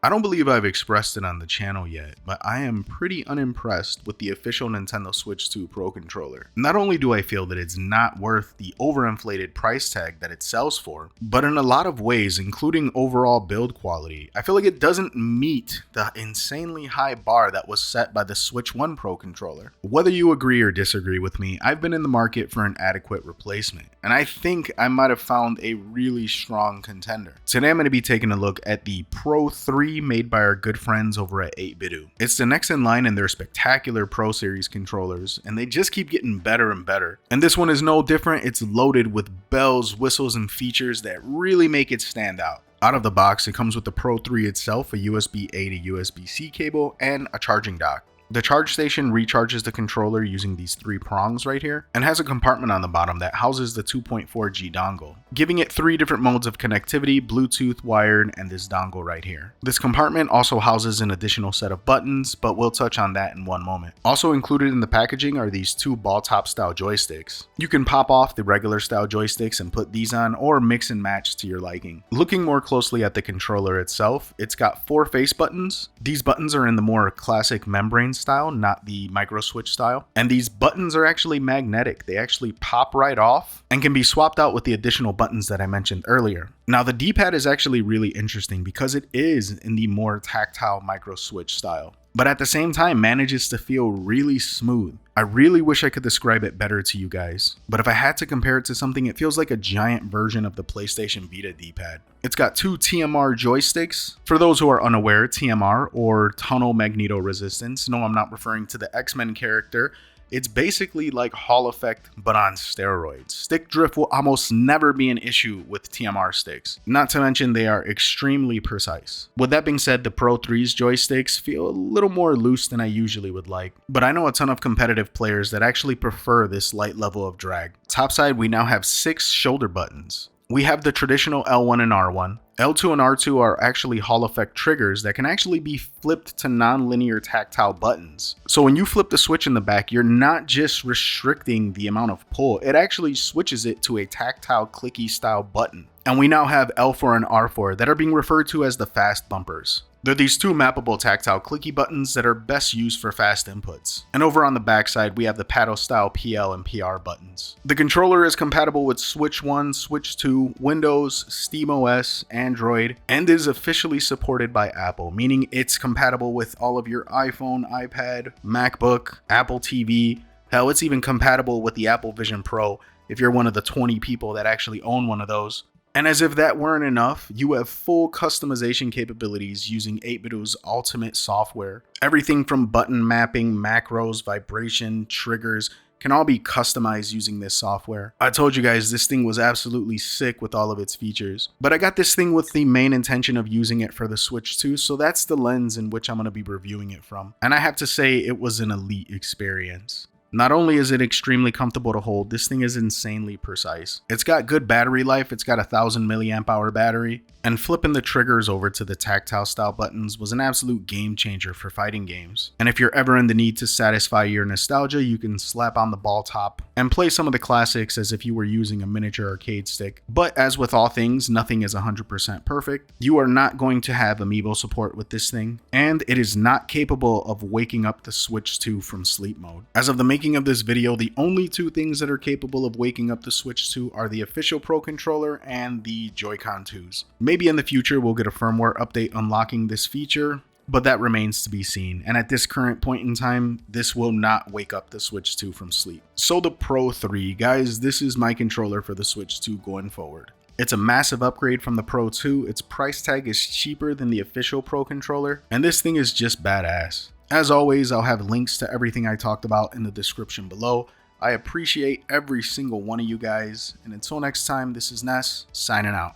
I don't believe I've expressed it on the channel yet, but I am pretty unimpressed with the official Nintendo Switch 2 Pro controller. Not only do I feel that it's not worth the overinflated price tag that it sells for, but in a lot of ways, including overall build quality, I feel like it doesn't meet the insanely high bar that was set by the Switch 1 Pro controller. Whether you agree or disagree with me, I've been in the market for an adequate replacement, and I think I might have found a really strong contender. Today I'm going to be taking a look at the Pro 3 made by our good friends over at 8BitDo. It's the next in line in their spectacular Pro Series controllers, and they just keep getting better and better. And this one is no different. It's loaded with bells, whistles, and features that really make it stand out. Out of the box, it comes with the Pro 3 itself, a USB-A to USB-C cable, and a charging dock. The charge station recharges the controller using these 3 prongs right here, and has a compartment on the bottom that houses the 2.4G dongle, giving it 3 different modes of connectivity: Bluetooth, wired, and this dongle right here. This compartment also houses an additional set of buttons, but we'll touch on that in one moment. Also included in the packaging are these 2 ball top style joysticks. You can pop off the regular style joysticks and put these on, or mix and match to your liking. Looking more closely at the controller itself, it's got 4 face buttons. These buttons are in the more classic membrane style, not the micro switch style. And these buttons are actually magnetic. They actually pop right off and can be swapped out with the additional buttons that I mentioned earlier. Now the D-pad is actually really interesting because it is in the more tactile micro switch style, but at the same time manages to feel really smooth. I really wish I could describe it better to you guys, but if I had to compare it to something, it feels like a giant version of the PlayStation Vita D-pad. It's got 2 TMR joysticks. For those who are unaware, TMR, or tunnel magnetoresistance, no, I'm not referring to the X-Men character. It's basically like Hall Effect, but on steroids. Stick drift will almost never be an issue with TMR sticks. Not to mention they are extremely precise. With that being said, the Pro 3's joysticks feel a little more loose than I usually would like, but I know a ton of competitive players that actually prefer this light level of drag. Topside, we now have 6 shoulder buttons. We have the traditional L1 and R1. L2 and R2 are actually Hall Effect triggers that can actually be flipped to non-linear tactile buttons. So when you flip the switch in the back, you're not just restricting the amount of pull, it actually switches it to a tactile clicky style button. And we now have L4 and R4 that are being referred to as the fast bumpers. They're these 2 mappable tactile clicky buttons that are best used for fast inputs. And over on the backside, we have the paddle style PL and PR buttons. The controller is compatible with Switch 1, Switch 2, Windows, SteamOS, Android, and is officially supported by Apple, meaning it's compatible with all of your iPhone, iPad, MacBook, Apple TV. Hell, it's even compatible with the Apple Vision Pro if you're one of the 20 people that actually own one of those. And as if that weren't enough, you have full customization capabilities using 8BitDo's ultimate software. Everything from button mapping, macros, vibration, triggers can all be customized using this software. I told you guys this thing was absolutely sick with all of its features. But I got this thing with the main intention of using it for the Switch 2, so that's the lens in which I'm going to be reviewing it from. And I have to say it was an elite experience. Not only is it extremely comfortable to hold, this thing is insanely precise. It's got good battery life, it's got a 1000 milliamp hour battery, and flipping the triggers over to the tactile style buttons was an absolute game changer for fighting games. And if you're ever in the need to satisfy your nostalgia, you can slap on the ball top and play some of the classics as if you were using a miniature arcade stick. But as with all things, nothing is 100% perfect. You are not going to have amiibo support with this thing, and it is not capable of waking up the Switch 2 from sleep mode. As of the making of this video, the only 2 things that are capable of waking up the Switch 2 are the official Pro controller and the Joy-Con 2s. Maybe in the future we'll get a firmware update unlocking this feature, but that remains to be seen. And at this current point in time, this will not wake up the Switch 2 from sleep. So the Pro 3, guys, this is my controller for the Switch 2 going forward. It's a massive upgrade from the Pro 2, its price tag is cheaper than the official Pro controller, and this thing is just badass. As always, I'll have links to everything I talked about in the description below. I appreciate every single one of you guys, and until next time, this is Ness, signing out.